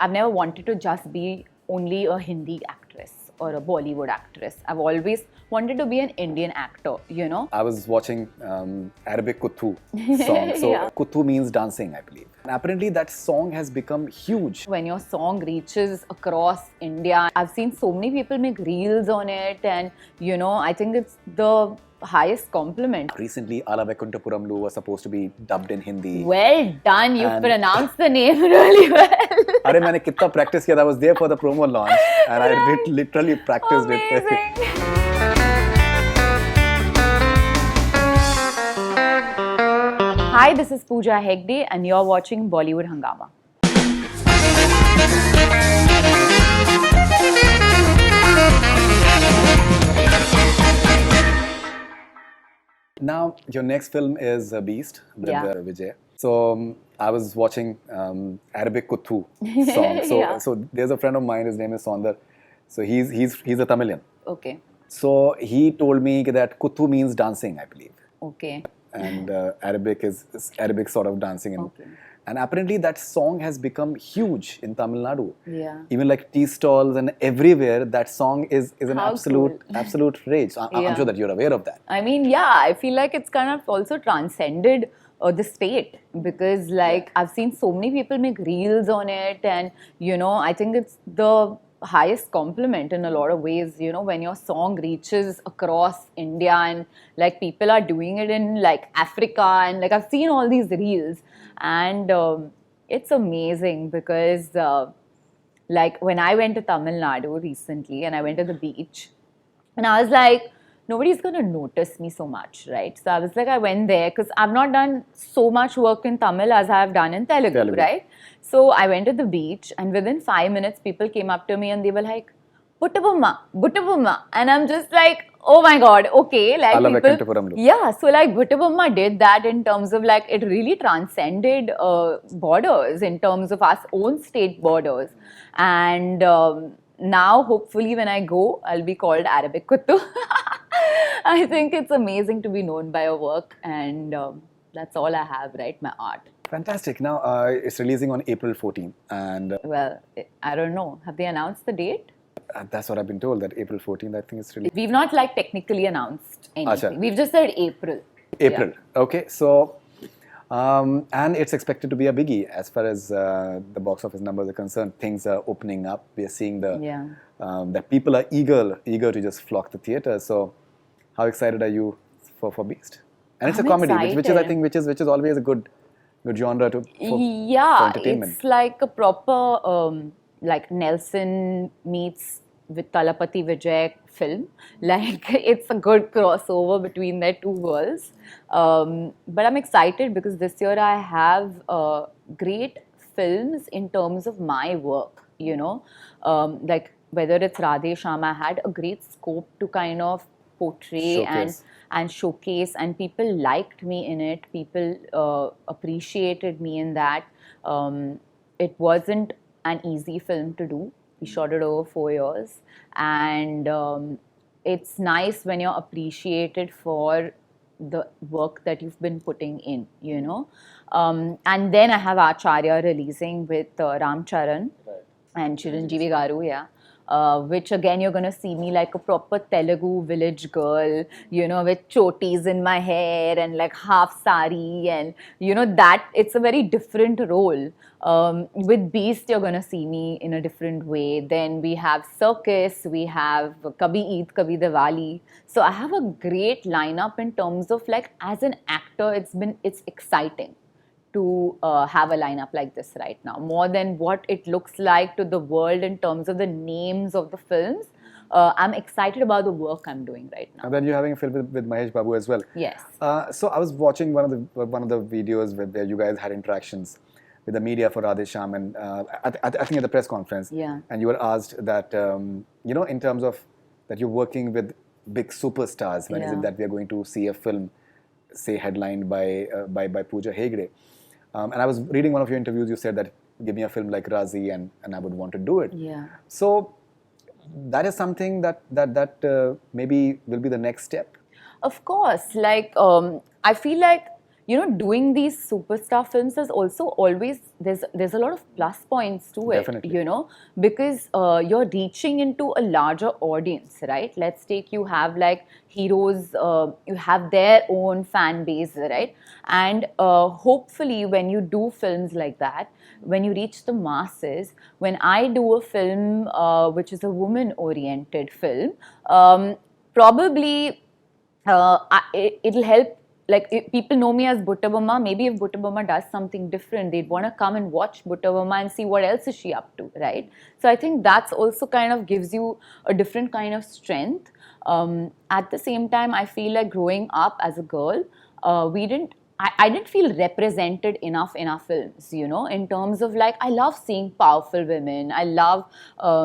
I've never wanted to just be only a Hindi actress or a Bollywood actress. I've always wanted to be an Indian actor, you know. I was watching Arabic Kuthu song. So Yeah. Kuthu means dancing, I believe. And apparently that song has become huge. When your song reaches across India, I've seen so many people make reels on it, and you know, I think it's the highest compliment. Recently, Ala Vaikunthapuramlu was supposed to be dubbed in Hindi. Well done, you And- pronounced the name really well. अरे मैंने कितना practice किया था. I was there for the promo launch and I literally practiced it. Amazing. Hi, this is Pooja Hegde and you're watching Bollywood Hungama. Now, your next film is Beast with Yeah. Vijay. So I was watching Arabic Kuthu song. So Yeah. so there's a friend of mine. His name is Sondar. So he's a Tamilian. Okay, So he told me that Kuthu means dancing, I believe, okay. and Arabic is Arabic sort of dancing. Okay. And apparently that song has become huge in Tamil Nadu. Yeah. Even like tea stalls and everywhere, that song is an How absolute rage. So I'm Yeah. sure that you're aware of that. I mean, yeah, I feel like it's kind of also transcended the state because, like, I've seen so many people make reels on it, and you know, I think it's the highest compliment in a lot of ways. You know, when your song reaches across India and like people are doing it in like Africa, and like I've seen all these reels, and it's amazing because. Like when I went to Tamil Nadu recently and I went to the beach and I was like, nobody's going to notice me so much, right? So I was like, I went there because I've not done so much work in Tamil as I have done in Telugu, right? So I went to the beach and within 5 minutes, people came up to me and they were like, Buttabumma, Buttabumma. And I'm just like, oh my God, okay. Like Ala people, Vaikunthapuramlu. yeah, so like Buttabumma did that in terms of like, it really transcended borders in terms of our own state borders. And now, hopefully, when I go, I'll be called Arabic Kuttu. I think it's amazing to be known by your work, and that's all I have, right? My art. Fantastic. Now it's releasing on April 14th, and Well, I don't know. Have they announced the date? that's what I've been told, that April 14th, I think it's released. We've not like technically announced anything. Acharya. We've just said April. April. Okay, so and it's expected to be a biggie as far as the box office numbers are concerned. Things are opening up. We are seeing that people are eager to just flock the theater. So, how excited are you for Beast? And it's I'm a comedy, which is I excited. think which is always a good genre for Yeah, entertainment. it's like a proper like Nelson meets with Thalapathy Vijay film. Like it's a good crossover between their two worlds. But I'm excited because this year I have great films in terms of my work. You know, like whether it's Radhe Shyam, I had a great scope to kind of portray Showcase. and showcase, and people liked me in it. People appreciated me in that. It wasn't an easy film to do. We shot it over 4 years, and it's nice when you're appreciated for the work that you've been putting in, you know. And then I have Acharya releasing with Ram Charan and Chiranjeevi Garu, yeah. Which again, you're gonna see me like a proper Telugu village girl, you know, with chotis in my hair and like half sari, and you know that it's a very different role. With Beast, you're gonna see me in a different way. Then we have Cirkus, we have Kabhi Eid Kabhi Diwali. So I have a great lineup in terms of like as an actor, it's exciting to have a lineup like this right now, more than what it looks like to the world in terms of the names of the films. I'm excited about the work I'm doing right now. And then you're having a film with Mahesh Babu as well. Yes. So I was watching one of the videos where you guys had interactions with the media for Radhe Shyam, and I think at the press conference. Yeah. And you were asked that you know, in terms of that you're working with big superstars. When is Yeah. it that we are going to see a film, say, headlined by Pooja Hegde? And I was reading one of your interviews. You said that give me a film like Raazi, and I would want to do it. Yeah. So that is something that maybe will be the next step. Of course, like I feel like doing these superstar films is also always, there's a lot of plus points to it. Definitely. Because you're reaching into a larger audience, right? Let's take, you have like heroes, you have their own fan base, right? And hopefully when you do films like that, when you reach the masses, when I do a film which is a woman-oriented film, probably it'll help. Like, if people know me as Buttabamma, maybe if Buttabamma does something different, they'd want to come and watch Buttabamma and see what else is she up to, right? So I think that's also kind of gives you a different kind of strength. At the same time, I feel like growing up as a girl, I didn't feel represented enough in our films, in terms of like, I love seeing powerful women. I love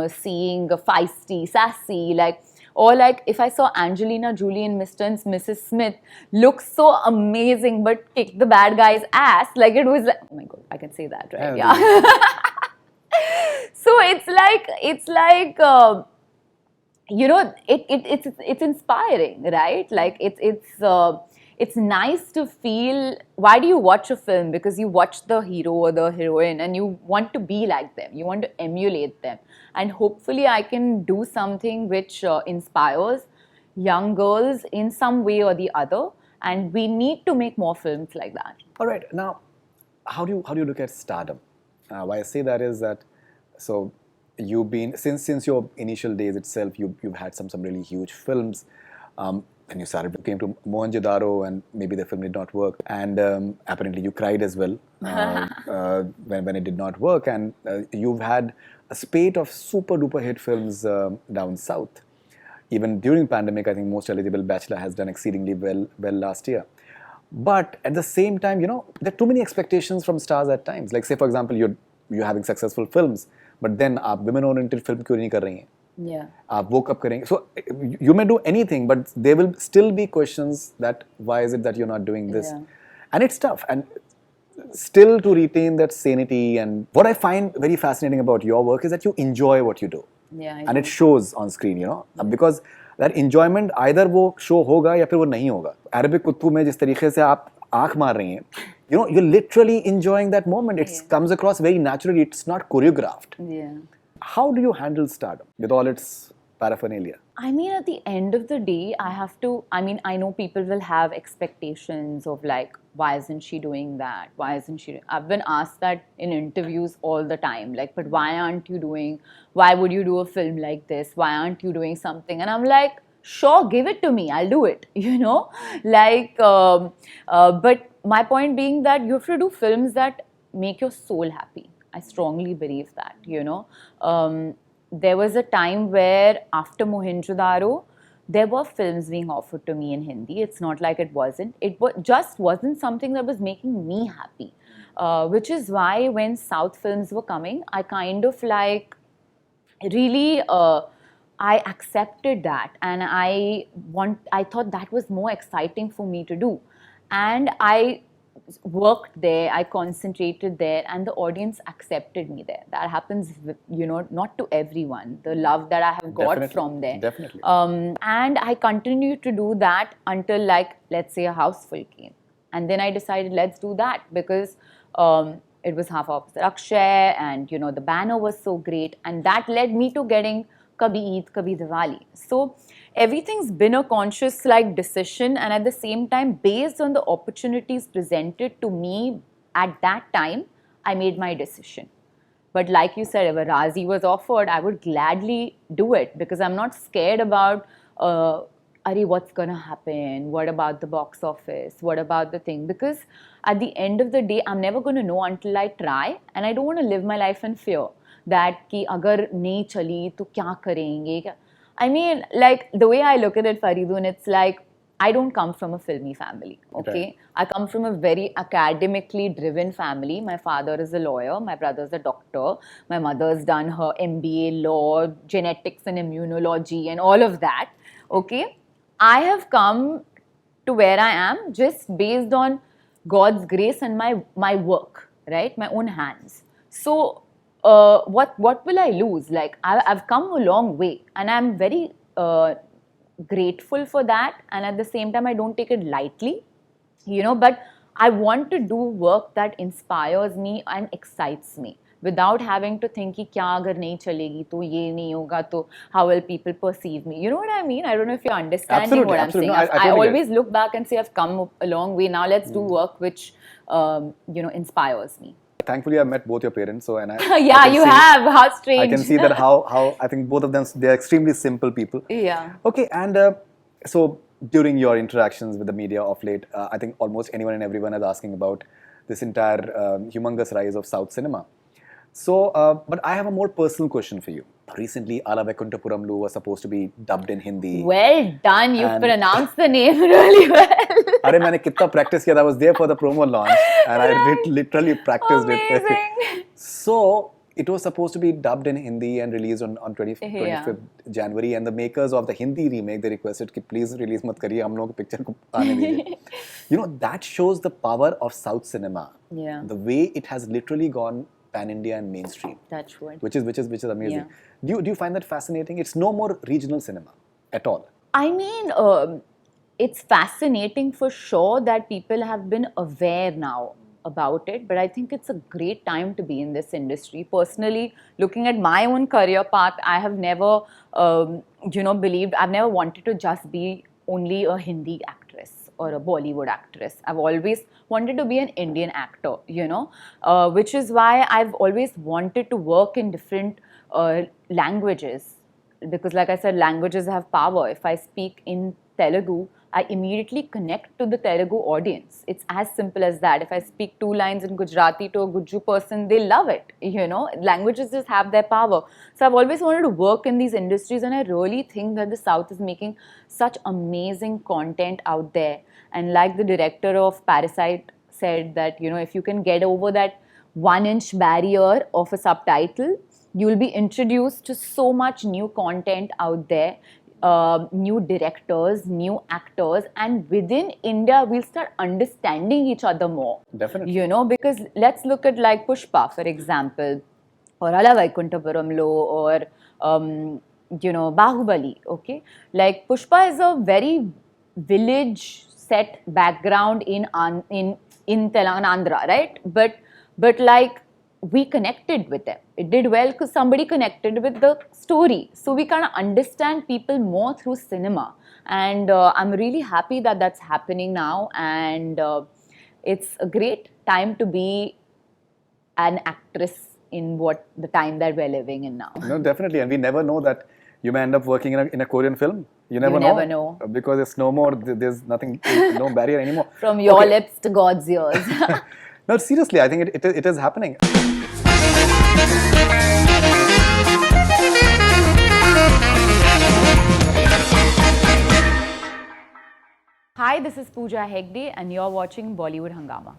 seeing feisty, sassy, like, or like if I saw Angelina Jolie in Mr. and Mrs. Smith look so amazing but kick the bad guy's ass, like it was like, oh my God, I can say that, right? Yeah. So it's like it's inspiring, right? Like it's nice to feel. Why do you watch a film? Because you watch the hero or the heroine and you want to be like them. You want to emulate them. And hopefully I can do something which inspires young girls in some way or the other. And we need to make more films like that. All right. Now, how do you look at stardom? Why I say that is that, so you've been, since your initial days itself, you've had some really huge films. When you started, you came to Mohenjo-daro and maybe the film did not work, and apparently you cried as well when it did not work, and you've had a spate of super duper hit films down south. Even during pandemic, I think Most Eligible Bachelor has done exceedingly well last year. But at the same time, there are too many expectations from stars at times. Like, say for example, you're having successful films, but then आप women-oriented film क्यों नहीं कर रही हैं? Yeah. आप वो कब करेंगे? So you may do anything, but there will still be questions that why is it that you're not doing this? Yeah. And it's tough. And still to retain that sanity. And what I find very fascinating about your work is that you enjoy what you do. Yeah. And it shows on screen, Yeah. Because that enjoyment either वो show होगा या फिर वो नहीं होगा. Arabic कुत्तू में जिस तरीके से आप आँख मार रही हैं, you're literally enjoying that moment. It comes across very naturally. It's not choreographed. Yeah. How do you handle stardom with all its paraphernalia? I mean, at the end of the day, I know people will have expectations of like, why isn't she doing that? Why isn't she? I've been asked that in interviews all the time. Like, but why would you do a film like this? Why aren't you doing something? And I'm like, sure, give it to me. I'll do it, but my point being that you have to do films that make your soul happy. I strongly believe that, there was a time where after Mohenjo-daro, there were films being offered to me in Hindi. It's not like it wasn't. Just wasn't something that was making me happy. Which is why when South films were coming, I kind of like really, I accepted that. And I thought that was more exciting for me to do. And I worked there, I concentrated there, and the audience accepted me there. That happens, not to everyone. The love that I have got from there. Definitely. And I continued to do that until, like, let's say a houseful came. And then I decided, let's do that, because it was half opposite Acharya, and, the banner was so great. And that led me to getting Kabhi Eid Kabhi Diwali. So everything's been a conscious decision, and at the same time, based on the opportunities presented to me at that time, I made my decision. But like you said, if a Raazi was offered, I would gladly do it, because I'm not scared about what's gonna happen, what about the box office, what about the thing, because at the end of the day, I'm never gonna know until I try, and I don't want to live my life in fear that ki agar nahi chali to kya karenge. I mean, like, the way I look at it, Faridoon, it's like, I don't come from a filmy family, okay? I come from a very academically driven family. My father is a lawyer, my brother's a doctor, my mother's done her MBA, law, genetics and immunology and all of that, okay? I have come to where I am just based on God's grace and my work, right? My own hands. So, what will I lose? Like, I've come a long way, and I'm very grateful for that. And at the same time, I don't take it lightly, but I want to do work that inspires me and excites me without having to think कि क्या अगर नहीं चलेगी तो ये नहीं होगा तो how will people perceive me? You know what I mean? I don't know if you're understanding Absolutely, what I'm absolutely. saying. No, I I totally always look back and say I've come a long way. Now let's do work which inspires me. Thankfully, I've met both your parents, so Yeah, I can you see, have. How strange. I can see that how I think both of them, they're extremely simple people. Yeah. Okay, and so during your interactions with the media of late, I think almost anyone and everyone is asking about this entire humongous rise of South cinema. So, but I have a more personal question for you. Recently, Ala Vaikunthapuramlu was supposed to be dubbed in Hindi. Well done, you pronounced the name really well. अरे मैंने कितना practice किया था. I was there for the promo launch and I literally practiced it. So it was supposed to be dubbed in Hindi and released on 25th January. And the makers of the Hindi remake, they requested कि please release मत करिए, हम लोग picture को आने दीजिए. You know, that shows the power of South cinema. Yeah. The way it has literally gone pan-India and mainstream. That's right. Which is amazing. Yeah. Do you find that fascinating? It's no more regional cinema at all. I mean, it's fascinating for sure that people have been aware now about it, but I think it's a great time to be in this industry. Personally, looking at my own career path, I have never, believed, I've never wanted to just be only a Hindi actress or a Bollywood actress. I've always wanted to be an Indian actor, which is why I've always wanted to work in different languages. Because like I said, languages have power. If I speak in Telugu, I immediately connect to the Telugu audience. It's as simple as that. If I speak 2 lines in Gujarati to a Guju person, they love it. Languages just have their power. So I've always wanted to work in these industries, and I really think that the South is making such amazing content out there. And like the director of Parasite said that, if you can get over that 1-inch barrier of a subtitle, you will be introduced to so much new content out there. New directors, new actors, and within India, we'll start understanding each other more. Definitely. Because let's look at like Pushpa, for example, or Ala Vaikunthapuramlu, or Bahubali. Okay, like Pushpa is a very village set background in Telangana, Andhra, right? But like, we connected with them. It did well because somebody connected with the story. So we kind of understand people more through cinema. And I'm really happy that that's happening now. And it's a great time to be an actress in the time that we're living in now. No, definitely. And we never know that you may end up working in a Korean film. You never know. Because it's no more, there's nothing, no barrier anymore. From your lips to God's ears. No, seriously, I think it is happening. Hi, this is Pooja Hegde and you're watching Bollywood Hungama.